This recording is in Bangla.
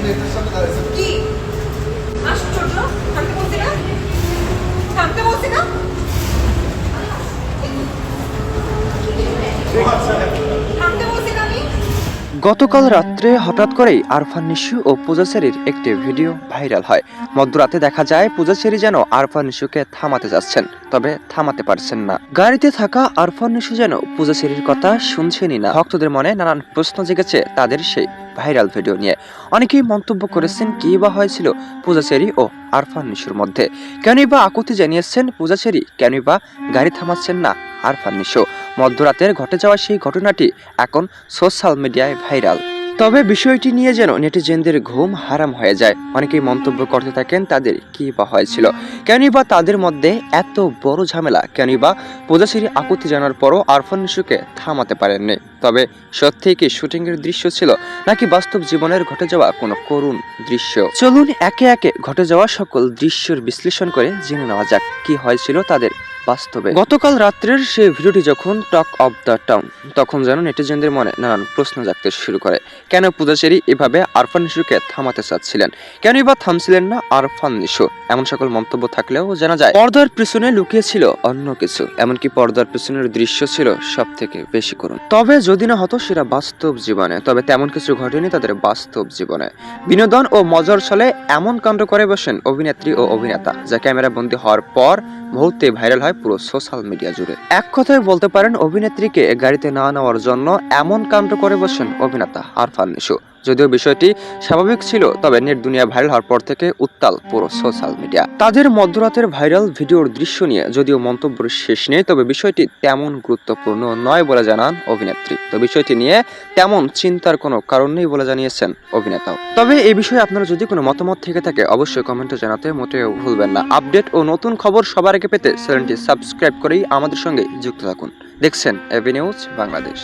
কি আশ্চর্য, থামতে বলছি না আমি। গতকাল রাত্রে হঠাৎ করেই আরফান নিশু ও পূজাচেরির একটি ভিডিও ভাইরাল হয়। মধ্যরাতে দেখা যায় পূজাচেরি যেন আরফান নিশুকে থামাতে যাচ্ছেন, তবে থামাতে পারছেন না। গাড়িতে থাকা আরফান নিশু যেন পূজাচেরির কথা শুনছেনই না। ভক্তদের মনে নানান প্রশ্ন জেগেছে তাদের সেই ভাইরাল ভিডিও নিয়ে। অনেকেই মন্তব্য করেছেন কি বা হয়েছিল পূজাচেরি ও আরফান নিশুর মধ্যে, কেনই বা আকুতি জানিয়েছেন পূজাচেরি, কেনই বা গাড়ি থামাচ্ছেন না আরফান নিশু। মধ্যরাতের ঘটে যাওয়া সেই ঘটনাটি এখন সোশ্যাল মিডিয়ায় ভাইরাল। তবে বিষয়টি নিয়ে যেন নেটিজেনদের ঘুম হারাম হয়ে যায়। অনেকেই মন্তব্য করতে থাকেন তাদের কি বা হয়েছিল, কেনই বা তাদের মধ্যে এত বড় ঝামেলা, কেনই বা পূজাচেরি আকুতি জানার পরও আরফান নিশুকে থামাতে পারেননি। তবে সত্যি কি শুটিং এর দৃশ্য ছিল নাকি বাস্তব জীবনের ঘটে যাওয়া কোনো করুণ দৃশ্য? চলুন একে একে ঘটে যাওয়া সকল দৃশ্যের বিশ্লেষণ করে জেনে নেওয়া যাক কি হয়েছিল তাদের বাস্তবে। গতকাল রাত্রের সেই ভিডিওটি যখন টক অফ দ্য টাউন, তখন যেন নেটিজেনদের মনে নানান প্রশ্ন জাগতে শুরু করে। কেন পূজাচেরি এভাবে আরফান নিশুকে থামাতে চাচ্ছিলেন, কেনই বা থামছিলেন না আরফান নিশু? এমন সকল মন্তব্য থাকলেও জানা যায় পর্দার পিছনে লুকিয়ে ছিল অন্য কিছু। এমনকি পর্দার পিছনের দৃশ্য ছিল সব থেকে বেশি করুণ। তবে যদি না হতো সেটা বাস্তব জীবনে, তবে তেমন কিছু ঘটেনি তাদের বাস্তব জীবনে। বিনোদন ও মজার ছলে এমন কাণ্ড করে বসেন অভিনেত্রী ও অভিনেতা, যা ক্যামেরা বন্দী হওয়ার পর মুহূর্তে ভাইরাল হয় পুরো সোশ্যাল মিডিয়া জুড়ে। এক কথায় বলতে পারেন অভিনেত্রীকে গাড়িতে না নেওয়ার জন্য এমন কাণ্ড করে বসেন অভিনেতা আরফান নিশু। যদিও বিষয়টি স্বাভাবিক ছিল, তবে নেট দুনিয়া ভাইরাল হওয়ার পর থেকে উত্তাল পুরো সোশ্যাল মিডিয়া। তাদের মধ্যরাতের ভাইরাল ভিডিওর দৃশ্য নিয়ে যদিও মন্তব্যের শেষ নেই, তবে বিষয়টি তেমন গুরুত্বপূর্ণ নয় বলে জানান অভিনেত্রী। তো বিষয়টি নিয়ে তেমন চিন্তার কোনো কারণ নেই বলে জানিয়েছেন অভিনেতাও। তবে এই বিষয়ে আপনারা যদি কোনো মতামত থেকে থাকে অবশ্যই কমেন্টে জানাতে মোটেও ভুলবেন না। আপডেট ও নতুন খবর সবার আগে পেতে চ্যানেলটি সাবস্ক্রাইব করেই আমাদের সঙ্গে যুক্ত থাকুন। দেখছেন এবি নিউজ বাংলাদেশ।